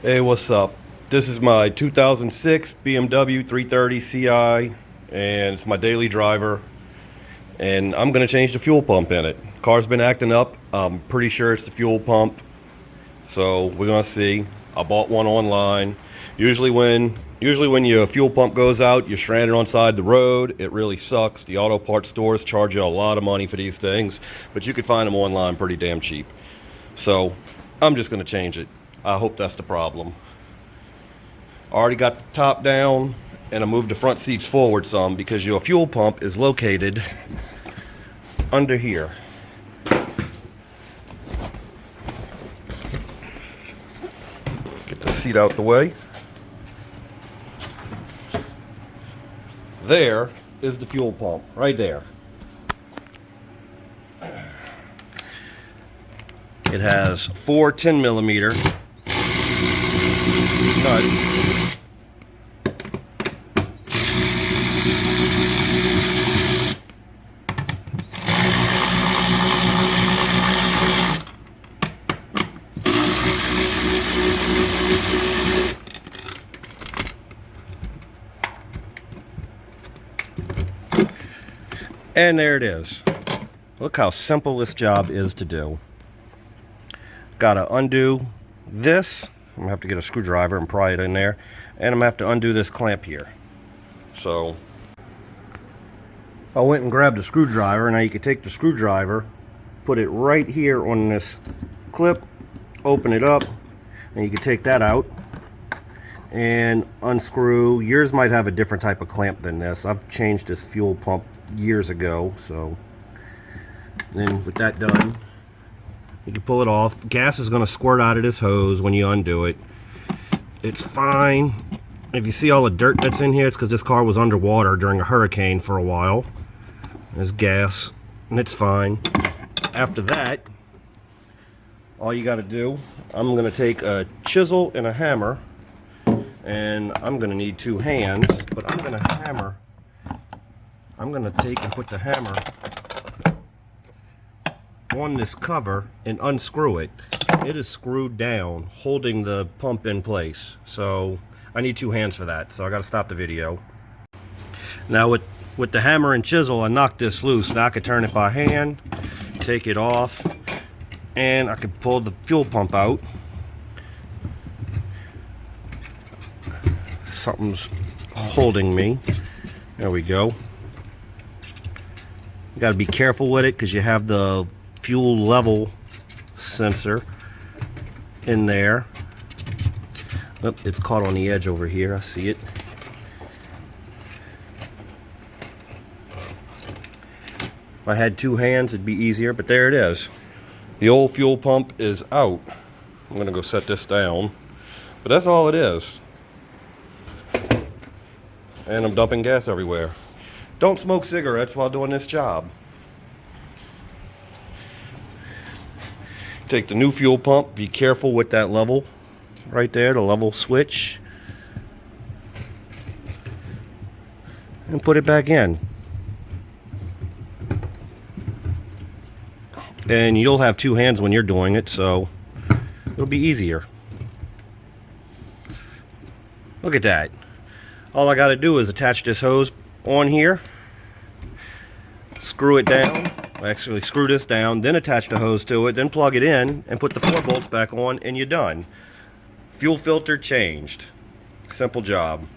Hey, what's up? This is my 2006 BMW 330 Ci, and it's my daily driver. And I'm gonna change the fuel pump in it. Car's been acting up. I'm pretty sure it's the fuel pump, so we're gonna see. I bought one online. Usually when your fuel pump goes out, you're stranded on side the road. It really sucks. The auto parts stores charge you a lot of money for these things, but you can find them online pretty damn cheap. So I'm just gonna change it. I hope that's the problem. I already got the top down, and I moved the front seats forward some because your fuel pump is located under here. Get the seat out the way. There is the fuel pump, right there. It has four 10mm nuts. And there it is. Look how simple this job is to do. Gotta undo this. I'm gonna have to get a screwdriver and pry it in there. And I'm gonna have to undo this clamp here. So I went and grabbed a screwdriver. Now you can take the screwdriver, put it right here on this clip, open it up, and you can take that out and unscrew. Yours might have a different type of clamp than this. I've changed this fuel pump years ago, so then with that done, you can pull it off. Gas is going to squirt out of this hose when you undo it. It's fine. If you see all the dirt that's in here, it's because this car was underwater during a hurricane for a while. There's gas, and it's fine. After that, all you got to do, I'm going to take a chisel and a hammer, and I'm going to need two hands, but I'm going to hammer. I'm going to take and put the hammer on this cover and unscrew it. It is screwed down, holding the pump in place. So I need two hands for that, so I got to stop the video. Now with the hammer and chisel, I knocked this loose. Now I can turn it by hand, take it off, and I can pull the fuel pump out. Something's holding me. There we go. You got to be careful with it because you have the fuel level sensor in there. Oh, it's caught on the edge over here. I see it. If I had two hands, it'd be easier, but there it is. The old fuel pump is out. I'm going to go set this down, but that's all it is. And I'm dumping gas everywhere. Don't smoke cigarettes while doing this job. Take the new fuel pump. Be careful with that level right there, the level switch. And put it back in. And you'll have two hands when you're doing it, so it'll be easier. Look at that. All I got to do is attach this hose on here, screw it down, actually screw this down, then attach the hose to it, then plug it in and put the 4 bolts back on, and you're done. Fuel filter changed. Simple job.